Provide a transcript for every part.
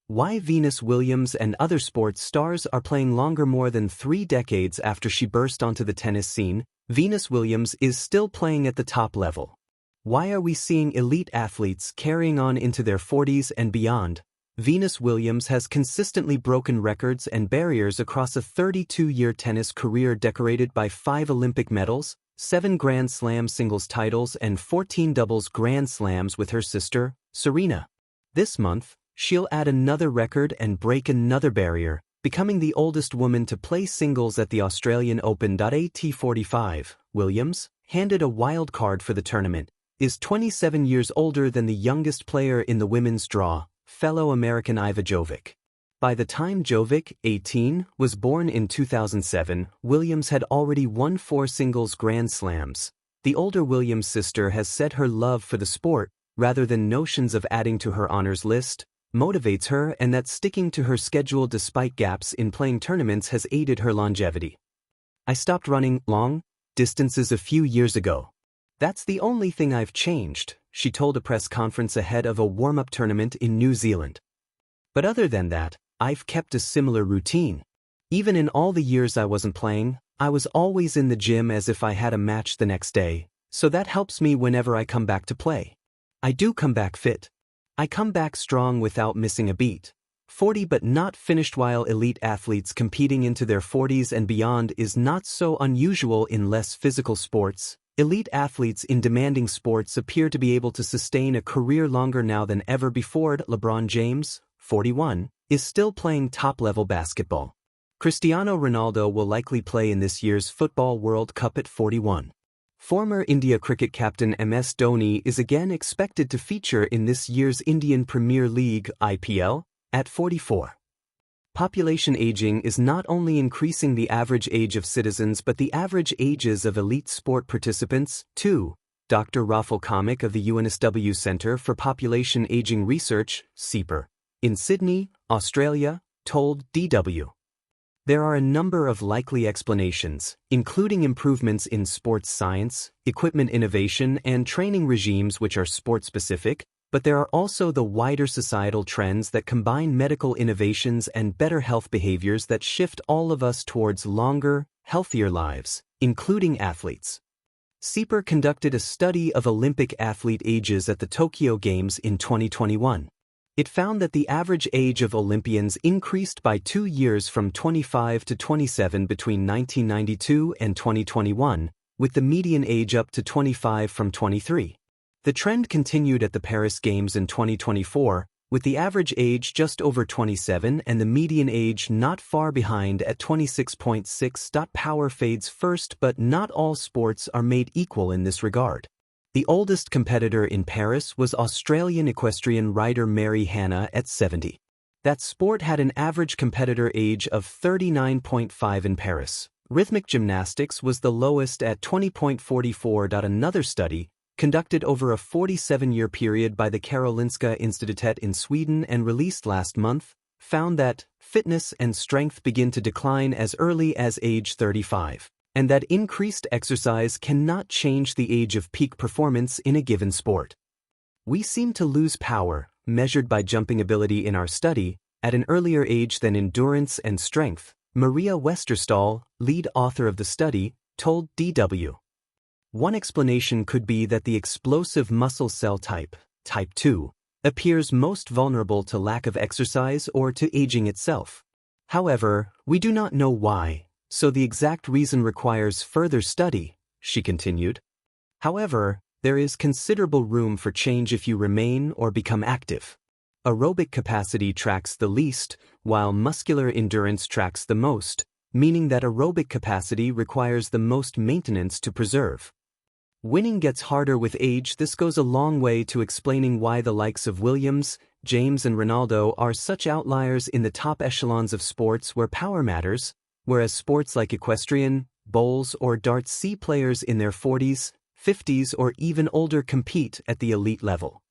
Why Venus Williams and other sports stars are playing longer more than 3 decades after she burst onto the tennis scene. Venus Williams is still playing at the top level. Why are we seeing elite athletes carrying on into their 40s and beyond? Venus Williams has consistently broken records and barriers across a 32-year tennis career decorated by 5 Olympic medals, 7 Grand Slam singles titles and 14 doubles Grand Slams with her sister, Serena. This month, she'll add another record and break another barrier, becoming the oldest woman to play singles at the Australian Open. At 45, Williams, handed a wild card for the tournament, is 27 years older than the youngest player in the women's draw, fellow American Iva Jovic. By the time Jovic, 18, was born in 2007, Williams had already won 4 singles Grand Slams. The older Williams sister has said her love for the sport, rather than notions of adding to her honors list, motivates her, and that sticking to her schedule despite gaps in playing tournaments has aided her longevity. "I stopped running long distances a few years ago. That's the only thing I've changed," she told a press conference ahead of a warm-up tournament in New Zealand. "But other than that, I've kept a similar routine. Even in all the years I wasn't playing, I was always in the gym as if I had a match the next day, so that helps me whenever I come back to play. I do come back fit. I come back strong without missing a beat." 40 but not finished. While elite athletes competing into their 40s and beyond is not so unusual in less physical sports, elite athletes in demanding sports appear to be able to sustain a career longer now than ever before. LeBron James, 41, is still playing top-level basketball. Cristiano Ronaldo will likely play in this year's Football World Cup at 41. Former India cricket captain MS Dhoni is again expected to feature in this year's Indian Premier League (IPL) at 44. Population aging is not only increasing the average age of citizens but the average ages of elite sport participants, too, Dr. Rafal Kamik of the UNSW Centre for Population Aging Research, CEPR, in Sydney, Australia, told DW. There are a number of likely explanations, including improvements in sports science, equipment innovation, and training regimes which are sport-specific, but there are also the wider societal trends that combine medical innovations and better health behaviors that shift all of us towards longer, healthier lives, including athletes. CEPR conducted a study of Olympic athlete ages at the Tokyo Games in 2021. It found that the average age of Olympians increased by 2 years from 25 to 27 between 1992 and 2021, with the median age up to 25 from 23. The trend continued at the Paris Games in 2024, with the average age just over 27 and the median age not far behind at 26.6. Power fades first, but not all sports are made equal in this regard. The oldest competitor in Paris was Australian equestrian rider Mary Hanna at 70. That sport had an average competitor age of 39.5 in Paris. Rhythmic gymnastics was the lowest at 20.44. Another study, conducted over a 47-year period by the Karolinska Institutet in Sweden and released last month, found that fitness and strength begin to decline as early as age 35. And that increased exercise cannot change the age of peak performance in a given sport. We seem to lose power, measured by jumping ability in our study, at an earlier age than endurance and strength, Maria Westerstall, lead author of the study, told DW. One explanation could be that the explosive muscle cell type, type 2, appears most vulnerable to lack of exercise or to aging itself. However, we do not know why, so the exact reason requires further study, she continued. However, there is considerable room for change if you remain or become active. Aerobic capacity tracks the least, while muscular endurance tracks the most, meaning that aerobic capacity requires the most maintenance to preserve. Winning gets harder with age. This goes a long way to explaining why the likes of Williams, James and Ronaldo are such outliers in the top echelons of sports where power matters, whereas sports like equestrian, bowls or darts see players in their 40s, 50s or even older compete at the elite level.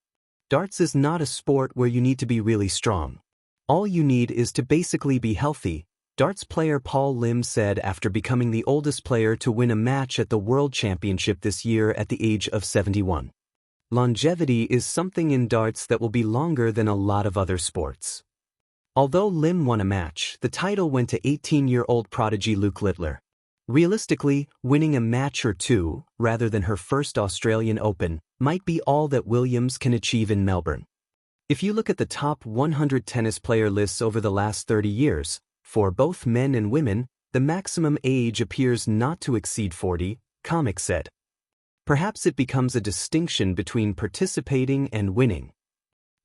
Darts is not a sport where you need to be really strong. All you need is to basically be healthy, darts player Paul Lim said after becoming the oldest player to win a match at the World Championship this year at the age of 71. Longevity is something in darts that will be longer than a lot of other sports. Although Lim won a match, the title went to 18-year-old prodigy Luke Littler. Realistically, winning a match or two, rather than her first Australian Open, might be all that Williams can achieve in Melbourne. If you look at the top 100 tennis player lists over the last 30 years, for both men and women, the maximum age appears not to exceed 40, comic said. Perhaps it becomes a distinction between participating and winning.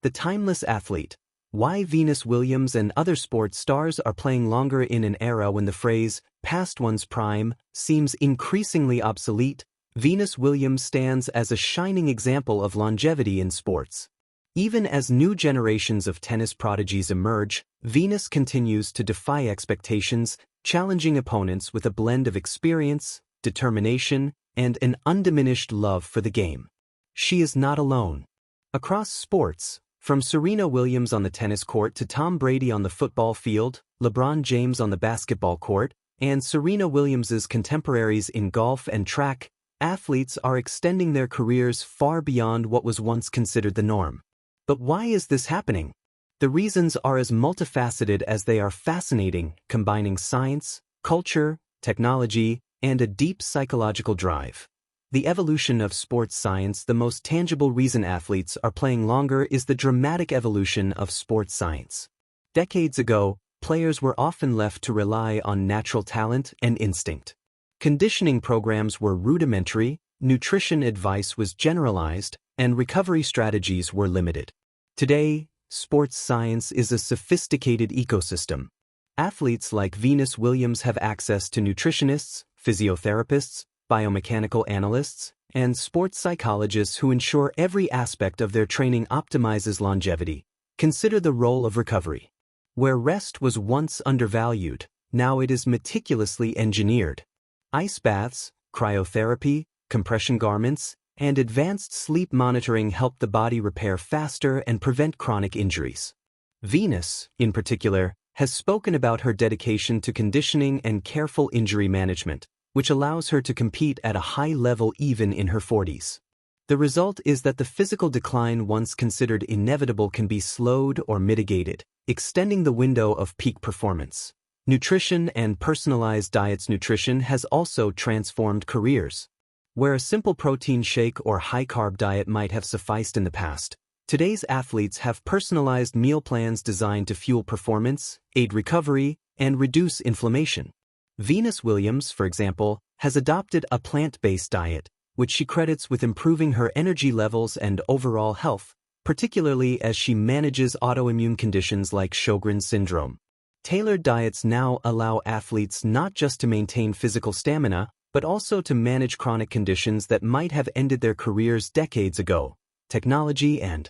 The timeless athlete. Why Venus Williams and other sports stars are playing longer in an era when the phrase, past one's prime, seems increasingly obsolete. Venus Williams stands as a shining example of longevity in sports. Even as new generations of tennis prodigies emerge, Venus continues to defy expectations, challenging opponents with a blend of experience, determination, and an undiminished love for the game. She is not alone. Across sports, from Serena Williams on the tennis court to Tom Brady on the football field, LeBron James on the basketball court, and Serena Williams's contemporaries in golf and track, athletes are extending their careers far beyond what was once considered the norm. But why is this happening? The reasons are as multifaceted as they are fascinating, combining science, culture, technology, and a deep psychological drive. The evolution of sports science. The most tangible reason athletes are playing longer is the dramatic evolution of sports science. Decades ago, players were often left to rely on natural talent and instinct. Conditioning programs were rudimentary, nutrition advice was generalized, and recovery strategies were limited. Today, sports science is a sophisticated ecosystem. Athletes like Venus Williams have access to nutritionists, physiotherapists, biomechanical analysts, and sports psychologists who ensure every aspect of their training optimizes longevity. Consider the role of recovery. Where rest was once undervalued, now it is meticulously engineered. Ice baths, cryotherapy, compression garments, and advanced sleep monitoring help the body repair faster and prevent chronic injuries. Venus, in particular, has spoken about her dedication to conditioning and careful injury management, which allows her to compete at a high level even in her 40s. The result is that the physical decline once considered inevitable can be slowed or mitigated, extending the window of peak performance. Nutrition and personalized diets. Nutrition has also transformed careers. Where a simple protein shake or high-carb diet might have sufficed in the past, today's athletes have personalized meal plans designed to fuel performance, aid recovery, and reduce inflammation. Venus Williams, for example, has adopted a plant-based diet, which she credits with improving her energy levels and overall health, particularly as she manages autoimmune conditions like Sjogren's syndrome. Tailored diets now allow athletes not just to maintain physical stamina, but also to manage chronic conditions that might have ended their careers decades ago. Technology and